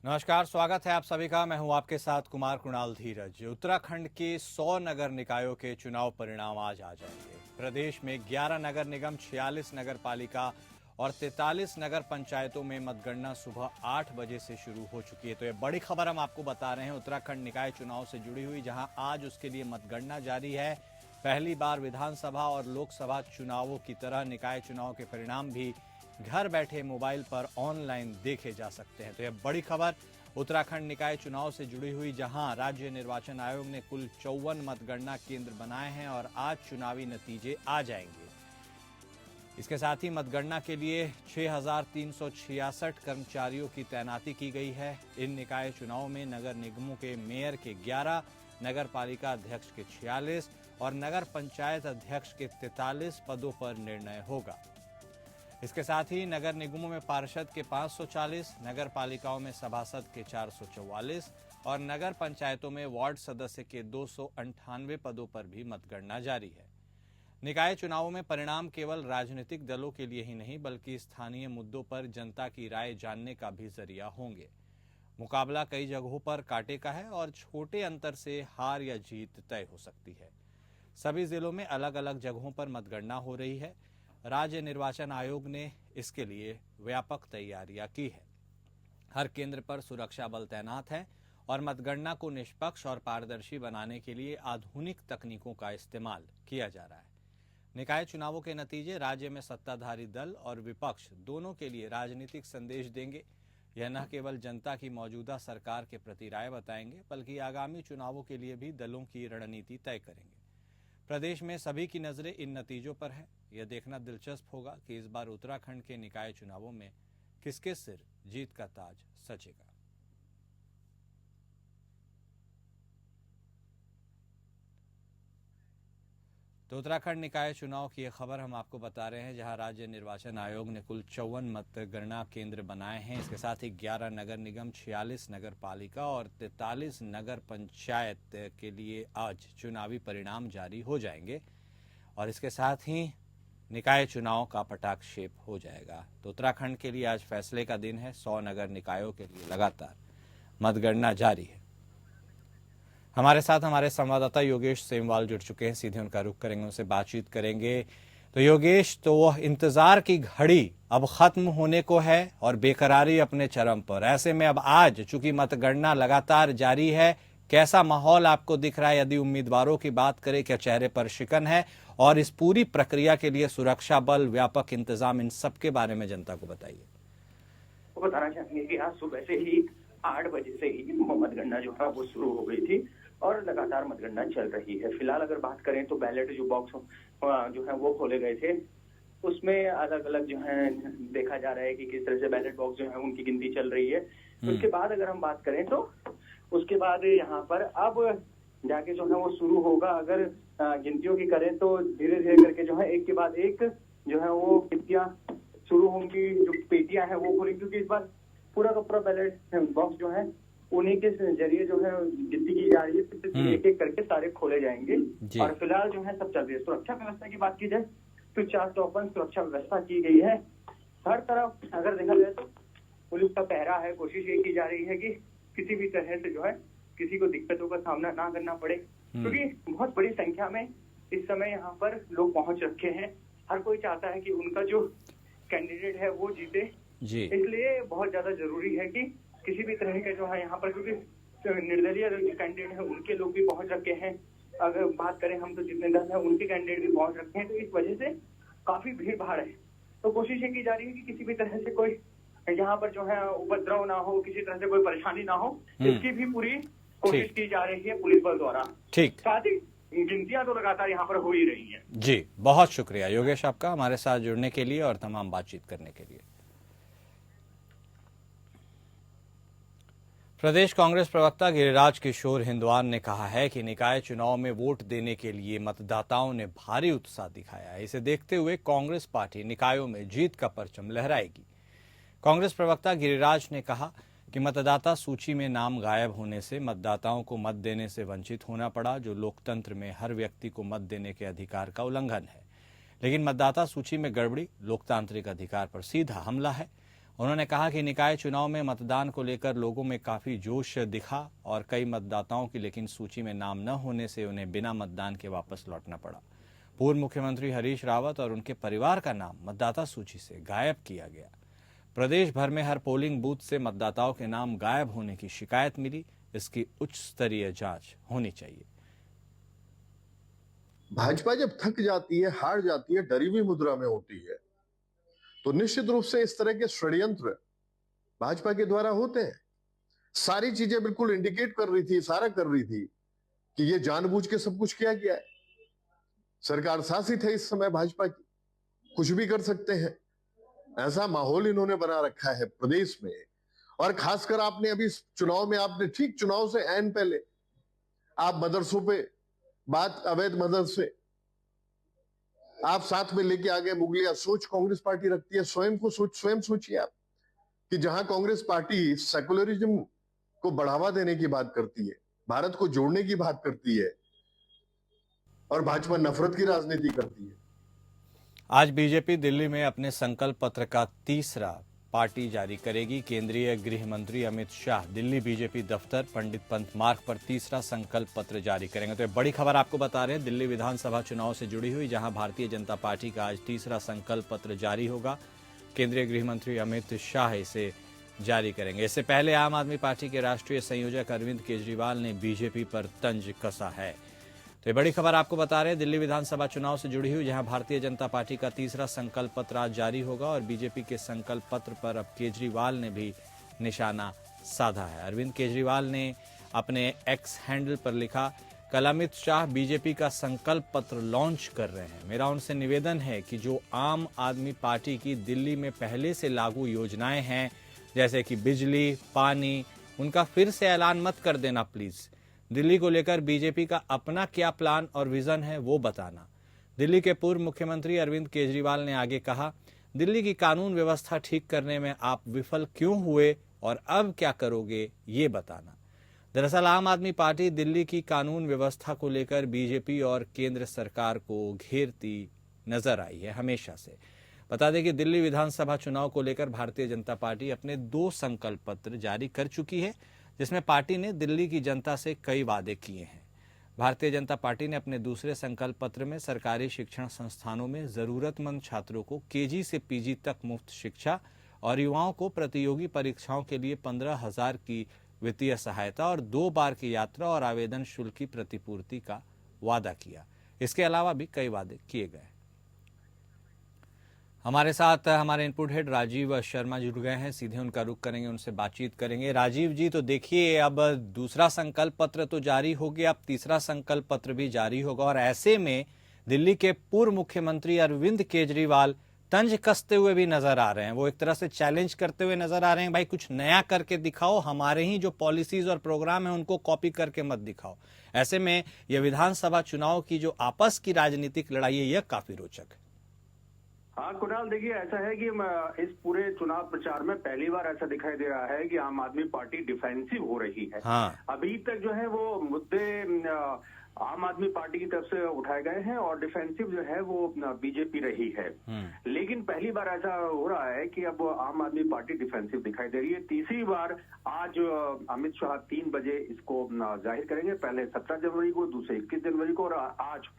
नमस्कार, स्वागत है आप सभी का। मैं हूं आपके साथ कुमार कुणाल धीरज। उत्तराखंड के 100 नगर निकायों के चुनाव परिणाम आज आ जाएंगे। प्रदेश में 11 नगर निगम, 46 नगर पालिका और 43 नगर पंचायतों में मतगणना सुबह 8 बजे से शुरू हो चुकी है। तो ये बड़ी खबर हम आपको बता रहे हैं उत्तराखंड निकाय चुनाव से जुड़ी हुई, जहां आज उसके लिए मतगणना जारी है। पहली बार विधानसभा और लोकसभा चुनावों की तरह निकाय चुनाव के परिणाम भी घर बैठे मोबाइल पर ऑनलाइन देखे जा सकते हैं। तो यह बड़ी खबर उत्तराखंड निकाय चुनाव से जुड़ी हुई, जहां राज्य निर्वाचन आयोग ने कुल 54 मतगणना केंद्र बनाए हैं और आज चुनावी नतीजे आ जाएंगे। इसके साथ ही मतगणना के लिए 6,366 कर्मचारियों की तैनाती की गई है। इन निकाय चुनाव में नगर निगमों के मेयर के 11, नगर पालिका अध्यक्ष के 46 और नगर पंचायत अध्यक्ष के 43 पदों पर निर्णय होगा। इसके साथ ही नगर निगमों में पार्षद के 540, नगर पालिकाओं में सभासद के 444 और नगर पंचायतों में वार्ड सदस्य के 298 पदों पर भी मतगणना जारी है। निकाय चुनावों में परिणाम केवल राजनीतिक दलों के लिए ही नहीं, बल्कि स्थानीय मुद्दों पर जनता की राय जानने का भी जरिया होंगे। मुकाबला कई जगहों पर कांटे का है और छोटे अंतर से हार या जीत तय हो सकती है। सभी जिलों में अलग अलग जगहों पर मतगणना हो रही है। राज्य निर्वाचन आयोग ने इसके लिए व्यापक तैयारियां की है। हर केंद्र पर सुरक्षा बल तैनात है और मतगणना को निष्पक्ष और पारदर्शी बनाने के लिए आधुनिक तकनीकों का इस्तेमाल किया जा रहा है। निकाय चुनावों के नतीजे राज्य में सत्ताधारी दल और विपक्ष दोनों के लिए राजनीतिक संदेश देंगे। यह न केवल जनता की मौजूदा सरकार के प्रति राय बताएंगे, बल्कि आगामी चुनावों के लिए भी दलों की रणनीति तय करेंगे। प्रदेश में सभी की नजरें इन नतीजों पर है। यह देखना दिलचस्प होगा कि इस बार उत्तराखंड के निकाय चुनावों में किसके सिर जीत का ताज सजेगा। तो उत्तराखंड निकाय चुनाव की यह खबर हम आपको बता रहे हैं, जहां राज्य निर्वाचन आयोग ने कुल 54 मतगणना केंद्र बनाए हैं। इसके साथ ही 11 नगर निगम, 46 नगर पालिका और 43 नगर पंचायत के लिए आज चुनावी परिणाम जारी हो जाएंगे और इसके साथ ही निकाय चुनाव का पटाक्षेप हो जाएगा। तो उत्तराखंड के लिए आज फैसले का दिन है। 100 नगर निकायों के लिए लगातार मतगणना जारी है। हमारे साथ हमारे संवाददाता योगेश सेमवाल जुड़ चुके हैं, सीधे उनका रुख करेंगे, उनसे बातचीत करेंगे। तो योगेश, तो वह इंतजार की घड़ी अब खत्म होने को है और बेकरारी अपने चरम पर। ऐसे में अब आज चूंकि मतगणना लगातार जारी है, कैसा माहौल आपको दिख रहा है? यदि उम्मीदवारों की बात करें, क्या चेहरे पर शिकन है? और इस पूरी प्रक्रिया के लिए सुरक्षा बल, व्यापक इंतजाम, इन सब के बारे में जनता को बताइए। वो बताना चाहेंगे कि आज सुबह से ही 8 बजे से ही मतगणना जो है वो शुरू हो गई थी और लगातार मतगणना चल रही है। फिलहाल अगर बात करें तो बैलेट जो बॉक्स जो है वो खोले गए थे, उसमें अलग अलग जो है देखा जा रहा है कि किस तरह से बैलेट बॉक्स जो है उनकी गिनती चल रही है। उसके बाद अगर हम बात करें तो उसके बाद यहाँ पर अब जाके जो है वो शुरू होगा। अगर गिनतियों की करें तो धीरे धीरे करके जो है एक के बाद एक जो है वो गिनतियां शुरू होंगी। जो पेटियां हैं वो खुलेंगी, क्योंकि इस बार पूरा का पूरा बैलेट बॉक्स जो है उन्हीं के जरिए जो है गिनती की जा रही है। एक एक करके सारे खोले जाएंगे और फिलहाल जो है सब चल रही है। सुरक्षा व्यवस्था की बात की जाए तो 454 सुरक्षा व्यवस्था की गई है। हर तरफ अगर देखा जाए तो पुलिस का पहरा है। कोशिश ये की जा रही है कि किसी भी तरह से जो है किसी को दिक्कतों का सामना ना करना पड़े, क्योंकि बहुत बड़ी संख्या में इस समय यहाँ पर लोग पहुंच रखे हैं। हर कोई चाहता है कि उनका जो कैंडिडेट है वो जीते, इसलिए बहुत ज्यादा जरूरी है कि किसी भी तरह के जो है यहाँ पर, क्योंकि निर्दलीय कैंडिडेट है उनके लोग भी पहुंच रखे हैं। अगर बात करें हम तो जितने दल है उनके कैंडिडेट भी पहुंच रखे हैं, तो इस वजह से काफी भीड़ भाड़ है। तो कोशिश ये की जा रही है कि किसी भी तरह से कोई यहाँ पर जो है उपद्रव ना हो, किसी तरह से कोई परेशानी ना हो, इसकी भी पूरी कोशिश की जा रही है पुलिस बल द्वारा। ठीक, साथ ही गिनतियां तो लगातार यहाँ पर हो ही रही है। जी, बहुत शुक्रिया योगेश आपका हमारे साथ जुड़ने के लिए और तमाम बातचीत करने के लिए। प्रदेश कांग्रेस प्रवक्ता गिरिराज किशोर हिंदवान ने कहा है कि निकाय चुनाव में वोट देने के लिए मतदाताओं ने भारी उत्साह दिखाया है। इसे देखते हुए कांग्रेस पार्टी निकायों में जीत का परचम लहराएगी। कांग्रेस प्रवक्ता गिरिराज ने कहा कि मतदाता सूची में नाम गायब होने से मतदाताओं को मत देने से वंचित होना पड़ा, जो लोकतंत्र में हर व्यक्ति को मत देने के अधिकार का उल्लंघन है। लेकिन मतदाता सूची में गड़बड़ी लोकतांत्रिक अधिकार पर सीधा हमला है। उन्होंने कहा कि निकाय चुनाव में मतदान को लेकर लोगों में काफी जोश दिखा और कई मतदाताओं की लेकिन सूची में नाम न होने से उन्हें बिना मतदान के वापस लौटना पड़ा। पूर्व मुख्यमंत्री हरीश रावत और उनके परिवार का नाम मतदाता सूची से गायब किया गया। प्रदेश भर में हर पोलिंग बूथ से मतदाताओं के नाम गायब होने की शिकायत मिली। इसकी उच्च स्तरीय जांच होनी चाहिए। भाजपा जब थक जाती है, हार जाती है, डरी हुई मुद्रा में होती है, तो निश्चित रूप से इस तरह के षड्यंत्र भाजपा के द्वारा होते हैं। सारी चीजें बिल्कुल इंडिकेट कर रही थी, इशारा कर रही थी कि ये जानबूझ के सब कुछ किया गया है। सरकार शासित है इस समय भाजपा की, कुछ भी कर सकते हैं, ऐसा माहौल इन्होंने बना रखा है प्रदेश में। और खासकर आपने अभी चुनाव में, आपने ठीक चुनाव से ऐन पहले आप मदरसों पे बात, अवैध मदरसे आप साथ में लेके आ गए। मुगलिया सोच कांग्रेस पार्टी रखती है। स्वयं सोचिए आप कि जहां कांग्रेस पार्टी सेकुलरिज्म को बढ़ावा देने की बात करती है, भारत को जोड़ने की बात करती है, और भाजपा नफरत की राजनीति करती है। आज बीजेपी दिल्ली में अपने संकल्प पत्र का तीसरा पार्टी जारी करेगी। केंद्रीय गृह मंत्री अमित शाह दिल्ली बीजेपी दफ्तर पंडित पंत मार्ग पर तीसरा संकल्प पत्र जारी करेंगे। तो ये बड़ी खबर आपको बता रहे हैं दिल्ली विधानसभा चुनाव से जुड़ी हुई, जहां भारतीय जनता पार्टी का आज तीसरा संकल्प पत्र जारी होगा। केंद्रीय गृह मंत्री अमित शाह इसे जारी करेंगे। इससे पहले आम आदमी पार्टी के राष्ट्रीय संयोजक अरविंद केजरीवाल ने बीजेपी पर तंज कसा है। तो ये बड़ी खबर आपको बता रहे हैं दिल्ली विधानसभा चुनाव से जुड़ी हुई, जहां भारतीय जनता पार्टी का तीसरा संकल्प पत्र आज जारी होगा और बीजेपी के संकल्प पत्र पर अब केजरीवाल ने भी निशाना साधा है। अरविंद केजरीवाल ने अपने एक्स हैंडल पर लिखा, कल अमित शाह बीजेपी का संकल्प पत्र लॉन्च कर रहे हैं। मेरा उनसे निवेदन है कि जो आम आदमी पार्टी की दिल्ली में पहले से लागू योजनाएं हैं, जैसे कि बिजली, पानी, उनका फिर से ऐलान मत कर देना प्लीज। दिल्ली को लेकर बीजेपी का अपना क्या प्लान और विजन है वो बताना। दिल्ली के पूर्व मुख्यमंत्री अरविंद केजरीवाल ने आगे कहा, दिल्ली की कानून व्यवस्था ठीक करने में आप विफल क्यों हुए और अब क्या करोगे ये बताना। दरअसल आम आदमी पार्टी दिल्ली की कानून व्यवस्था को लेकर बीजेपी और केंद्र सरकार को घेरती नजर आई है हमेशा से। बता दें कि दिल्ली विधानसभा चुनाव को लेकर भारतीय जनता पार्टी अपने 2 संकल्प पत्र जारी कर चुकी है, जिसमें पार्टी ने दिल्ली की जनता से कई वादे किए हैं। भारतीय जनता पार्टी ने अपने दूसरे संकल्प पत्र में सरकारी शिक्षण संस्थानों में जरूरतमंद छात्रों को केजी से पीजी तक मुफ्त शिक्षा और युवाओं को प्रतियोगी परीक्षाओं के लिए 15,000 की वित्तीय सहायता और 2 बार की यात्रा और आवेदन शुल्क की प्रतिपूर्ति का वादा किया। इसके अलावा भी कई वादे किए गए। हमारे साथ हमारे इनपुट हेड राजीव शर्मा जुड़ गए हैं, सीधे उनका रुख करेंगे, उनसे बातचीत करेंगे। राजीव जी, तो देखिए अब दूसरा संकल्प पत्र तो जारी हो गया, अब तीसरा संकल्प पत्र भी जारी होगा और ऐसे में दिल्ली के पूर्व मुख्यमंत्री अरविंद केजरीवाल तंज कसते हुए भी नजर आ रहे हैं। वो एक तरह से चैलेंज करते हुए नजर आ रहे हैं, भाई कुछ नया करके दिखाओ, हमारे ही जो पॉलिसीज और प्रोग्राम है उनको कॉपी करके मत दिखाओ। ऐसे में यह विधानसभा चुनाव की जो आपस की राजनीतिक लड़ाई है, यह काफी रोचक है। हाँ कुणाल, देखिए ऐसा है कि इस पूरे चुनाव प्रचार में पहली बार ऐसा दिखाई दे रहा है कि आम आदमी पार्टी डिफेंसिव हो रही है। हाँ। अभी तक जो है वो मुद्दे आम आदमी पार्टी की तरफ से उठाए गए हैं और डिफेंसिव जो है वो बीजेपी रही है। लेकिन पहली बार ऐसा हो रहा है कि अब आम आदमी पार्टी डिफेंसिव दिखाई दे रही है। तीसरी बार आज अमित शाह 3 बजे इसको जाहिर करेंगे। पहले 17 जनवरी को, दूसरे 21 जनवरी को और आज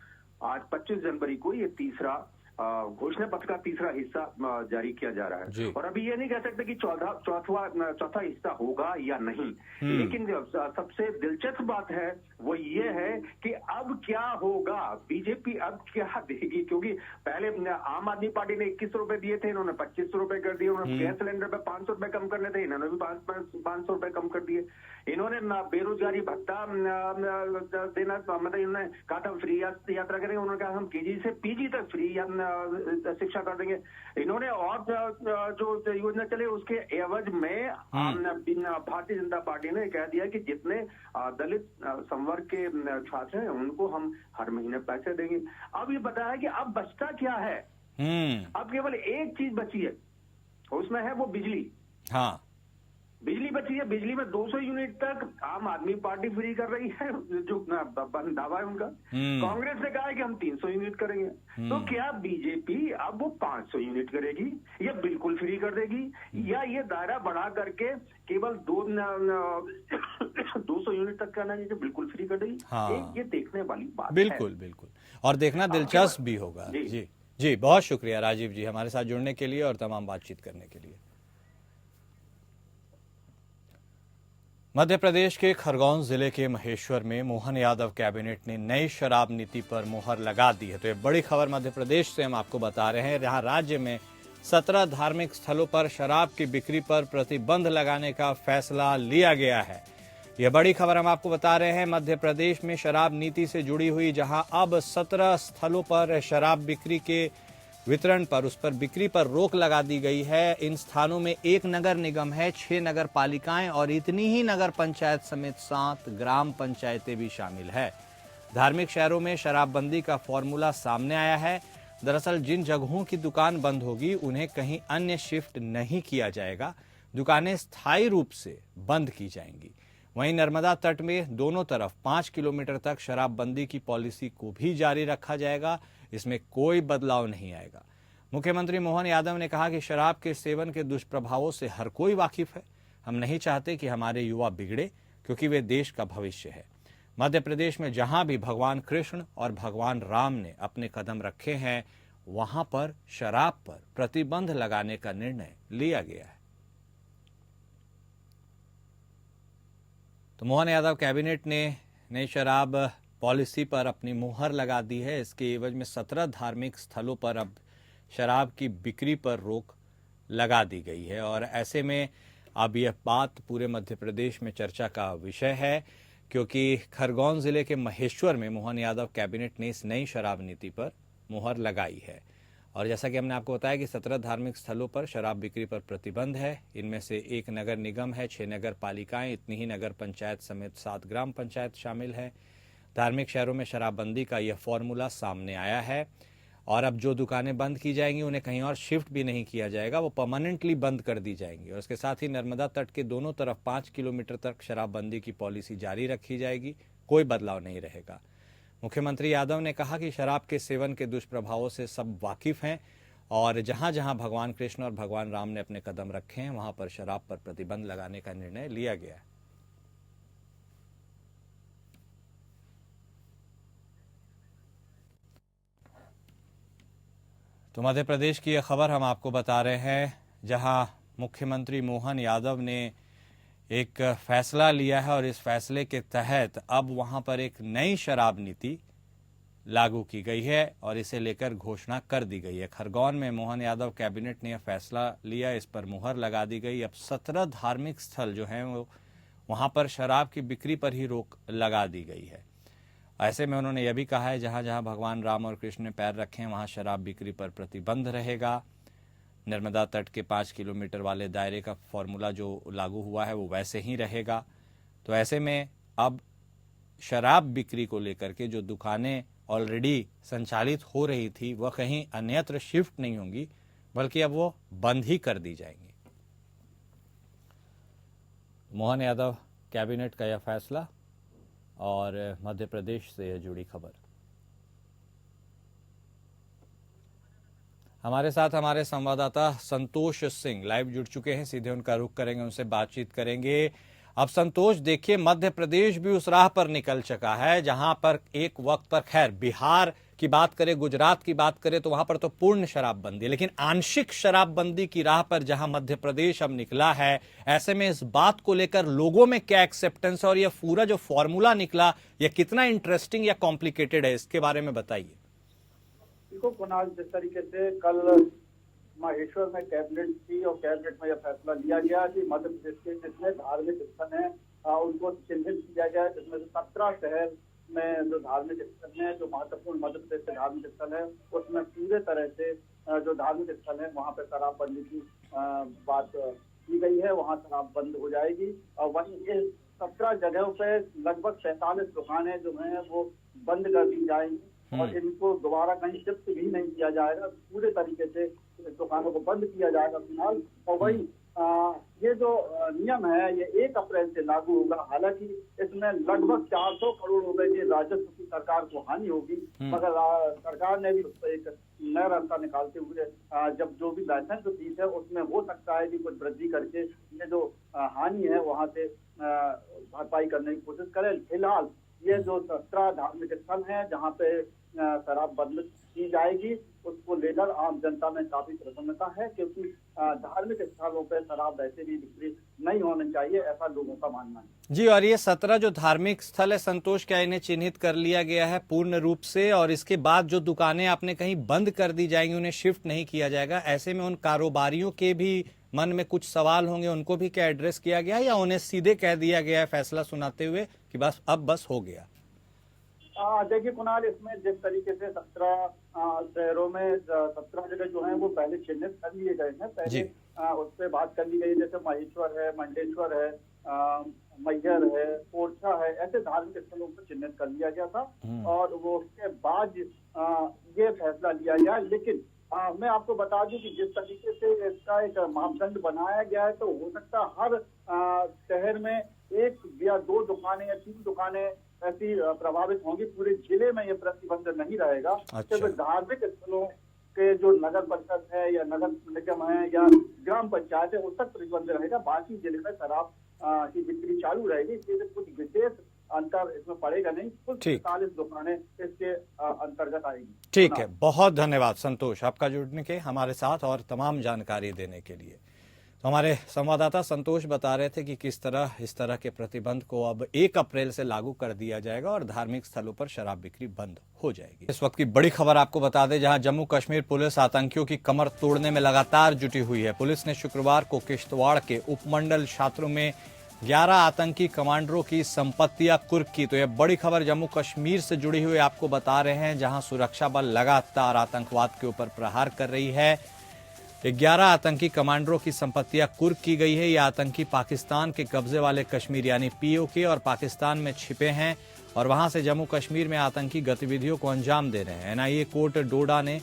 25 जनवरी को ये तीसरा घोषणा पत्र का तीसरा हिस्सा जारी किया जा रहा है। और अभी ये नहीं कह सकते कि चौथा हिस्सा होगा या नहीं। लेकिन सबसे दिलचस्प बात है वो ये है कि अब क्या होगा, बीजेपी अब क्या देगी, क्योंकि पहले आम आदमी पार्टी ने 21 रुपए दिए थे, इन्होंने 25 रुपए कर दिए। उन्होंने गैस सिलेंडर पे 500 रुपए कम करने थे, इन्होंने भी 500 रुपए कम कर दिए। इन्होंने बेरोजगारी भत्ता देना, मतलब इन्होंने कहा था फ्री यात्रा करेंगे, उन्होंने कहा हम केजी से पीजी तक फ्री शिक्षा कर देंगे। इन्होंने और जो योजना चले उसके एवज में भारतीय जनता पार्टी ने कह दिया कि जितने दलित संवर्ग के छात्र हैं उनको हम हर महीने पैसे देंगे। अब ये बताया है कि अब बचता क्या है, अब केवल एक चीज बची है, उसमें है वो बिजली। हाँ, बिजली पे चाहिए बिजली में 200 यूनिट तक आम आदमी पार्टी फ्री कर रही है, जो दावा है उनका। कांग्रेस ने कहा है कि हम 300 यूनिट करेंगे। तो क्या बीजेपी अब वो 500 यूनिट करेगी, या बिल्कुल फ्री कर देगी, या ये दायरा बढ़ा करके केवल 200 यूनिट तक करना है, बिल्कुल फ्री कर देगी? हाँ। ये देखने वाली बात बिल्कुल है। बिल्कुल, और देखना दिलचस्प भी होगा। जी जी, बहुत शुक्रिया राजीव जी हमारे साथ जुड़ने के लिए और तमाम बातचीत करने के लिए। मध्य प्रदेश के खरगोन जिले के महेश्वर में मोहन यादव कैबिनेट ने नई शराब नीति पर मुहर लगा दी है। तो ये बड़ी खबर मध्य प्रदेश से हम आपको बता रहे हैं, जहां राज्य में 17 धार्मिक स्थलों पर शराब की बिक्री पर प्रतिबंध लगाने का फैसला लिया गया है। यह बड़ी खबर हम आपको बता रहे हैं मध्य प्रदेश में शराब नीति से जुड़ी हुई, जहां अब 17 स्थलों पर शराब बिक्री के वितरण पर, उस पर बिक्री पर रोक लगा दी गई है। इन स्थानों में 1 नगर निगम है, 6 नगर पालिकाएं और इतनी ही नगर पंचायत समेत 7 ग्राम पंचायतें भी शामिल है। धार्मिक शहरों में शराबबंदी का फॉर्मूला सामने आया है। दरअसल जिन जगहों की दुकान बंद होगी उन्हें कहीं अन्य शिफ्ट नहीं किया जाएगा, दुकानें स्थायी रूप से बंद की जाएंगी। वहीं नर्मदा तट में दोनों तरफ 5 किलोमीटर तक शराबबंदी की पॉलिसी को भी जारी रखा जाएगा, इसमें कोई बदलाव नहीं आएगा। मुख्यमंत्री मोहन यादव ने कहा कि शराब के सेवन के दुष्प्रभावों से हर कोई वाकिफ है। हम नहीं चाहते कि हमारे युवा बिगड़े, क्योंकि वे देश का भविष्य है। मध्य प्रदेश में जहां भी भगवान कृष्ण और भगवान राम ने अपने कदम रखे हैं, वहां पर शराब पर प्रतिबंध लगाने का निर्णय लिया गया है। तो मोहन यादव कैबिनेट ने नई शराब पॉलिसी पर अपनी मुहर लगा दी है। इसके एवज में 17 धार्मिक स्थलों पर अब शराब की बिक्री पर रोक लगा दी गई है, और ऐसे में अब यह बात पूरे मध्य प्रदेश में चर्चा का विषय है, क्योंकि खरगोन जिले के महेश्वर में मोहन यादव कैबिनेट ने इस नई शराब नीति पर मुहर लगाई है। और जैसा कि हमने आपको बताया कि 17 धार्मिक स्थलों पर शराब बिक्री पर प्रतिबंध है। इनमें से 1 नगर निगम है, 6 नगर पालिकाएं, इतनी ही नगर पंचायत समेत 7 ग्राम पंचायत शामिल है। धार्मिक शहरों में शराबबंदी का यह फॉर्मूला सामने आया है, और अब जो दुकानें बंद की जाएंगी उन्हें कहीं और शिफ्ट भी नहीं किया जाएगा, वो परमानेंटली बंद कर दी जाएंगी। और इसके साथ ही नर्मदा तट के दोनों तरफ 5 किलोमीटर तक शराबबंदी की पॉलिसी जारी रखी जाएगी, कोई बदलाव नहीं रहेगा। मुख्यमंत्री यादव ने कहा कि शराब के सेवन के दुष्प्रभावों से सब वाकिफ हैं, और जहां जहां भगवान कृष्ण और भगवान राम ने अपने कदम रखे हैं, वहां पर शराब पर प्रतिबंध लगाने का निर्णय लिया गया है। तो मध्य प्रदेश की यह खबर हम आपको बता रहे हैं, जहां मुख्यमंत्री मोहन यादव ने एक फैसला लिया है, और इस फैसले के तहत अब वहां पर एक नई शराब नीति लागू की गई है और इसे लेकर घोषणा कर दी गई है। खरगोन में मोहन यादव कैबिनेट ने यह फैसला लिया, इस पर मुहर लगा दी गई। अब 17 धार्मिक स्थल जो हैं वो वहां पर शराब की बिक्री पर ही रोक लगा दी गई है। ऐसे में उन्होंने यह भी कहा है, जहां जहां भगवान राम और कृष्ण ने पैर रखे हैं, वहां शराब बिक्री पर प्रतिबंध रहेगा। नर्मदा तट के 5 किलोमीटर वाले दायरे का फॉर्मूला जो लागू हुआ है वो वैसे ही रहेगा। तो ऐसे में अब शराब बिक्री को लेकर के जो दुकानें ऑलरेडी संचालित हो रही थी, वह कहीं अन्यत्र शिफ्ट नहीं होंगी, बल्कि अब वो बंद ही कर दी जाएंगी। मोहन यादव कैबिनेट का यह फैसला, और मध्य प्रदेश से जुड़ी खबर। हमारे साथ हमारे संवाददाता संतोष सिंह लाइव जुड़ चुके हैं, सीधे उनका रुख करेंगे, उनसे बातचीत करेंगे। अब संतोष, देखिए मध्य प्रदेश भी उस राह पर निकल चुका है जहां पर एक वक्त पर, खैर बिहार की बात करें, गुजरात की बात करें, तो वहां पर तो पूर्ण शराबबंदी, लेकिन आंशिक शराबबंदी की राह पर जहां मध्य प्रदेश अब निकला है, ऐसे में इस बात को लेकर लोगों में क्या एक्सेप्टेंस है, और यह पूरा जो फॉर्मूला निकला यह कितना इंटरेस्टिंग या कॉम्प्लिकेटेड है, इसके बारे में बताइए। देखो कुणाल, जिस तरीके से कल महेश्वर में कैबिनेट थी और कैबिनेट में यह फैसला लिया गया कि मध्य प्रदेश के जितने धार्मिक स्थल हैं उनको चिन्हित किया जाए, जिसमें से 17 शहर में जो धार्मिक स्थल हैं, जो महत्वपूर्ण मध्य प्रदेश के धार्मिक स्थल है, उसमें पूरे तरह से जो धार्मिक स्थल है वहाँ पे शराबबंदी की बात की गई है, वहाँ शराब बंद हो जाएगी। और वहीं इस 17 जगहों पे लगभग 45 दुकानें जो हैं वो बंद कर दी जाएंगी, और इनको दोबारा कहीं शिफ्ट भी नहीं किया जाएगा, पूरे तरीके से इस दुकानों को बंद किया जाएगा फिलहाल। और वही ये जो नियम है ये 1 अप्रैल से लागू होगा। हालांकि इसमें लगभग 400 करोड़ रुपए के राजस्व की सरकार को हानि होगी, मगर सरकार ने भी उस पर एक नया रास्ता निकालते हुए जब जो भी लाइसेंस फीस है उसमें हो सकता है कि कुछ वृद्धि करके ये जो हानि है वहां से भरपाई करने की कोशिश करें। फिलहाल ये जो 17 धार्मिक स्थल हैं जहाँ पे शराब बंद की जाएगी उसको लेकर आम जनता में काफी प्रसन्नता है, क्योंकि धार्मिक स्थलों पर शराब वैसे भी बिक्री नहीं होनी चाहिए, ऐसा लोगों का मानना है। जी, और ये 17 जो धार्मिक स्थल है संतोष, क्या इन्हें चिन्हित कर लिया गया है पूर्ण रूप से, और इसके बाद जो दुकानें आपने कहीं बंद कर दी जाएंगी उन्हें शिफ्ट नहीं किया जाएगा? ऐसे में उन कारोबारियों के भी मन में कुछ सवाल होंगे, उनको भी क्या एड्रेस किया गया है या उन्हें सीधे कह दिया गया है फैसला सुनाते हुए कि बस अब बस हो गया? देखिए कुणाल, इसमें जिस तरीके से 17 शहरों में 17 जगह जो है वो पहले चिन्हित कर लिए गए हैं। पहले उस पर बात कर ली गई, जैसे महेश्वर है, मंडेश्वर है, मैहर है, ओरछा है, ऐसे धार्मिक स्थलों को चिन्हित कर लिया गया था और वो उसके बाद ये फैसला लिया गया। लेकिन मैं आपको बता दूं कि जिस तरीके से इसका एक मापदंड बनाया गया है तो हो सकता है हर शहर में 1 या 2 दुकानें या 3 दुकानें ऐसी प्रभावित होंगी। पूरे जिले में ये प्रतिबंध नहीं रहेगा। अच्छा। तो धार्मिक स्थलों के जो नगर परिषद है या नगर निगम है या ग्राम पंचायत है उस तक प्रतिबंध रहेगा। बाकी जिले में शराब की बिक्री चालू रहेगी। इसलिए कुछ विशेष अंतर इसमें पड़ेगा नहीं। कुल 45 दुकानें इसके अंतर्गत आएगी। ठीक है, बहुत धन्यवाद संतोष आपका जुड़ने के हमारे साथ और तमाम जानकारी देने के लिए। तो हमारे संवाददाता संतोष बता रहे थे कि किस तरह इस तरह के प्रतिबंध को अब 1 अप्रैल से लागू कर दिया जाएगा और धार्मिक स्थलों पर शराब बिक्री बंद हो जाएगी। इस वक्त की बड़ी खबर आपको बता दें, जहां जम्मू कश्मीर पुलिस आतंकियों की कमर तोड़ने में लगातार जुटी हुई है। पुलिस ने शुक्रवार को किश्तवाड़ के उपमंडल क्षेत्रों में 11 आतंकी कमांडरों की संपत्तियां कुर्क की। तो यह बड़ी खबर जम्मू कश्मीर से जुड़ी हुई आपको बता रहे हैं, जहां सुरक्षा बल लगातार आतंकवाद के ऊपर प्रहार कर रही है। 11 आतंकी कमांडरों की संपत्तियां कुर्क की गई है। ये आतंकी पाकिस्तान के कब्जे वाले कश्मीर यानी पीओके और पाकिस्तान में छिपे हैं और वहां से जम्मू कश्मीर में आतंकी गतिविधियों को अंजाम दे रहे हैं। एनआईए कोर्ट डोडा ने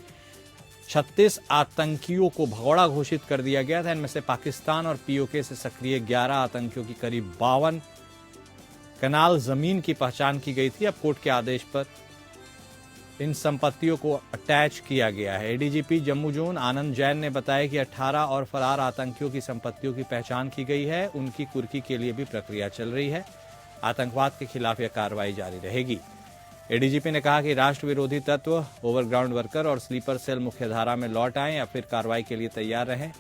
36 आतंकियों को भगोड़ा घोषित कर दिया गया था। इनमें से पाकिस्तान और पीओके से सक्रिय 11 आतंकियों की करीब 52 कनाल जमीन की पहचान की गई थी। अब कोर्ट के आदेश पर इन संपत्तियों को अटैच किया गया है। एडीजीपी जम्मू जोन आनंद जैन ने बताया कि 18 और फरार आतंकियों की संपत्तियों की पहचान की गई है। उनकी कुर्की के लिए भी प्रक्रिया चल रही है। आतंकवाद के खिलाफ यह कार्रवाई जारी रहेगी। एडीजीपी ने कहा कि राष्ट्र विरोधी तत्व, ओवरग्राउंड वर्कर और स्लीपर सेल मुख्यधारा में लौट आएं या फिर कार्रवाई के लिए तैयार रहें।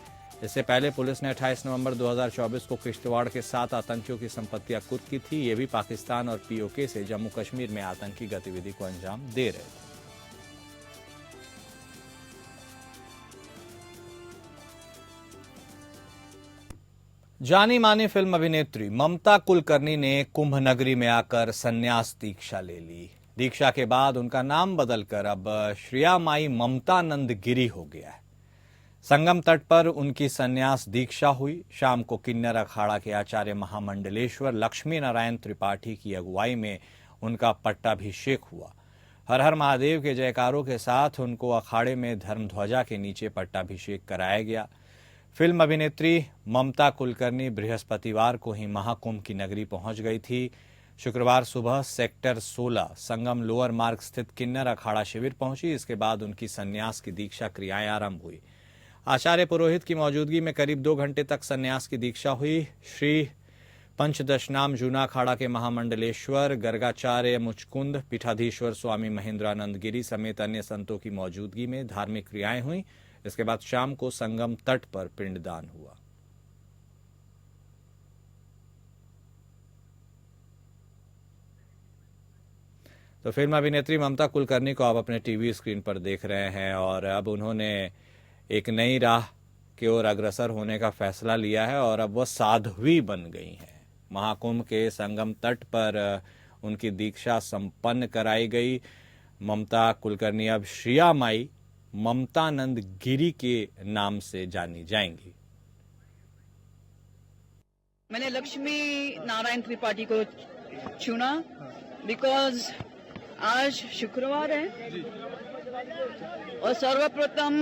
इससे पहले पुलिस ने 28 नवंबर 2024 को किश्तवाड़ के 7 आतंकियों की संपत्तियां कुर्क की थी। ये भी पाकिस्तान और पीओके से जम्मू कश्मीर में आतंकी गतिविधि को अंजाम दे रहे थे। जानी मानी फिल्म अभिनेत्री ममता कुलकर्णी ने कुंभ नगरी में आकर संन्यास दीक्षा ले ली। दीक्षा के बाद उनका नाम बदलकर अब श्रिया माई ममतानंद गिरी हो गया है। संगम तट पर उनकी संन्यास दीक्षा हुई। शाम को किन्नर अखाड़ा के आचार्य महामंडलेश्वर लक्ष्मी नारायण त्रिपाठी की अगुवाई में उनका पट्टाभिषेक हुआ। हर हर महादेव के जयकारों के साथ उनको अखाड़े में धर्मध्वजा के नीचे पट्टाभिषेक कराया गया। फिल्म अभिनेत्री ममता कुलकर्णी बृहस्पतिवार को ही महाकुंभ की नगरी पहुंच गई थी। शुक्रवार सुबह सेक्टर 16 संगम लोअर मार्ग स्थित किन्नर अखाड़ा शिविर पहुंची। इसके बाद उनकी संन्यास की दीक्षा क्रियाएं आरंभ हुई। आचार्य पुरोहित की मौजूदगी में करीब 2 घंटे तक संन्यास की दीक्षा हुई। श्री पंचदशनाम जूना अखाड़ा के महामंडलेश्वर, गर्गाचार्य मुचकुंद, पीठाधीश्वर स्वामी महेंद्रानंद गिरी समेत अन्य संतों की मौजूदगी में धार्मिक क्रियाएं हुई। इसके बाद शाम को संगम तट पर पिंडदान हुआ। तो फिल्म अभिनेत्री ममता कुलकर्णी को आप अपने टीवी स्क्रीन पर देख रहे हैं और अब उन्होंने एक नई राह की ओर अग्रसर होने का फैसला लिया है और अब वह साध्वी बन गई हैं। महाकुंभ के संगम तट पर उनकी दीक्षा संपन्न कराई गई। ममता कुलकर्णी अब श्रिया माई ममतानंद गिरी के नाम से जानी जाएंगी। मैंने लक्ष्मी नारायण त्रिपाठी को चुना बिकॉज आज शुक्रवार है और सर्वप्रथम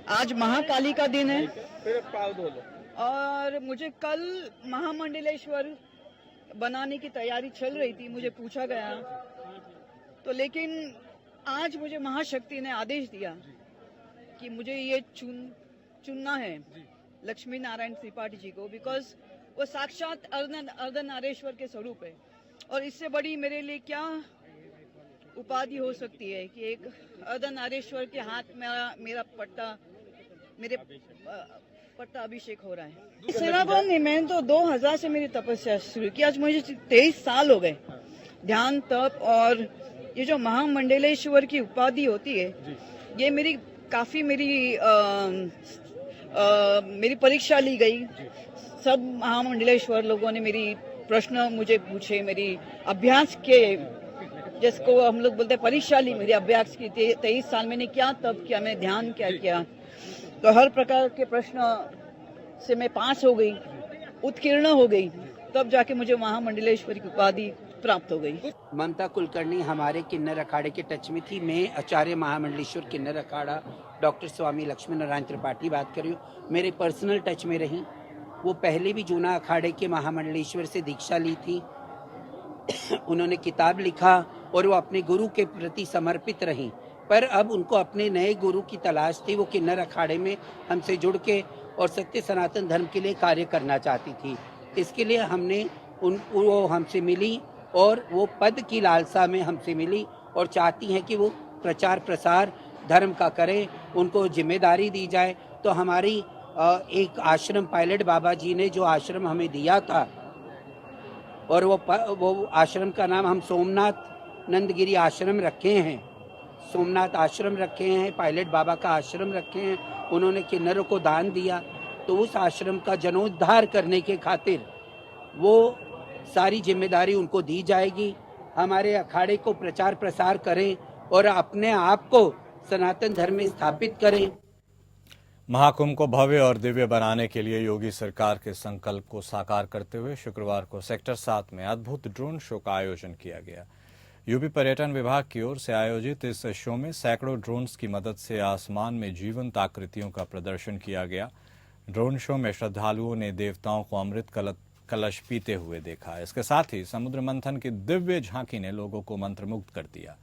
आज महाकाली का दिन है और मुझे कल महामंडलेश्वर बनाने की तैयारी चल रही थी, मुझे पूछा गया तो, लेकिन आज मुझे महाशक्ति ने आदेश दिया कि मुझे ये चुनना है लक्ष्मी नारायण त्रिपाठी जी को, बिकॉज वो साक्षात अर्धनारेश्वर के स्वरूप है। और इससे बड़ी मेरे लिए क्या उपाधि हो सकती है कि एक अर्धनारेश्वर के हाथ में मेरा पट्टा अभिषेक हो रहा है। सेनापति नहीं, मैंने तो 2000 से मेरी तपस्या शुरू की। आज मुझे 23 साल हो गए ध्यान तप, और ये जो महामंडलेश्वर की उपाधि होती है ये मेरी परीक्षा ली गई। सब महामंडलेश्वर लोगों ने मेरी प्रश्न मुझे पूछे, मेरी अभ्यास के, जिसको हम लोग बोलते हैं परीक्षा ली, मेरी अभ्यास की। 23 साल मैंने क्या तब किया, मैं ध्यान क्या किया, तो हर प्रकार के प्रश्न से मैं पास हो गई, उत्कीर्ण हो गई, तब जाके मुझे महामंडलेश्वरी की उपाधि प्राप्त हो गई। ममता कुलकर्णी हमारे किन्नर अखाड़े के टच में थी। मैं आचार्य महामंडलेश्वर किन्नर अखाड़ा डॉक्टर स्वामी लक्ष्मी नारायण त्रिपाठी बात कर रही हूँ। मेरे पर्सनल टच में रही, वो पहले भी जूना अखाड़े के महामंडलेश्वर से दीक्षा ली थी। उन्होंने किताब लिखा और वो अपने गुरु के प्रति समर्पित रहीं, पर अब उनको अपने नए गुरु की तलाश थी। वो किन्नर अखाड़े में हमसे जुड़ के और सत्य सनातन धर्म के लिए कार्य करना चाहती थी। इसके लिए वो हमसे मिली और वो पद की लालसा में हमसे मिली और चाहती हैं कि वो प्रचार प्रसार धर्म का करें, उनको जिम्मेदारी दी जाए। तो हमारी एक आश्रम पायलट बाबा जी ने जो आश्रम हमें दिया था, और वो आश्रम का नाम हम सोमनाथ नंदगिरी आश्रम रखे हैं। सोमनाथ आश्रम रखे हैं, पायलट बाबा का आश्रम रखे हैं। उन्होंने किन्नरों को दान दिया, तो उस आश्रम का जनोद्धार करने के खातिर वो सारी जिम्मेदारी उनको दी जाएगी। हमारे अखाड़े को प्रचार प्रसार करें और अपने आप को सनातन धर्म में स्थापित करें। महाकुंभ को भव्य और दिव्य बनाने के लिए योगी सरकार के संकल्प को साकार करते हुए शुक्रवार को सेक्टर 7 में अद्भुत ड्रोन शो का आयोजन किया गया। यूपी पर्यटन विभाग की ओर से आयोजित इस शो में सैकड़ों ड्रोन्स की मदद से आसमान में जीवंत आकृतियों का प्रदर्शन किया गया। ड्रोन शो में श्रद्धालुओं ने देवताओं को अमृत कलश पीते हुए देखा। इसके साथ ही समुद्र मंथन की दिव्य झांकी ने लोगों को मंत्रमुग्ध कर दिया।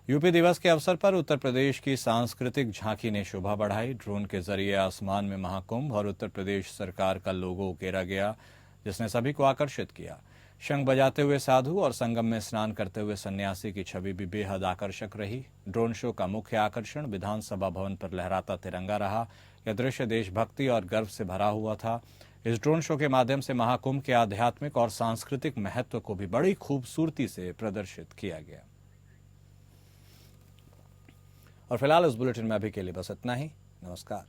यूपी दिवस के अवसर पर उत्तर प्रदेश की सांस्कृतिक झांकी ने शोभा बढ़ाई। ड्रोन के जरिए आसमान में महाकुंभ और उत्तर प्रदेश सरकार का लोगो उकेरा गया, जिसने सभी को आकर्षित किया। शंख बजाते हुए साधु और संगम में स्नान करते हुए सन्यासी की छवि भी बेहद आकर्षक रही। ड्रोन शो का मुख्य आकर्षण विधानसभा भवन पर लहराता तिरंगा रहा। यह दृश्य देशभक्ति और गर्व से भरा हुआ था। इस ड्रोन शो के माध्यम से महाकुंभ के आध्यात्मिक और सांस्कृतिक महत्व को भी बड़ी खूबसूरती से प्रदर्शित किया गया। और फिलहाल इस बुलेटिन में अभी के लिए बस इतना ही। नमस्कार।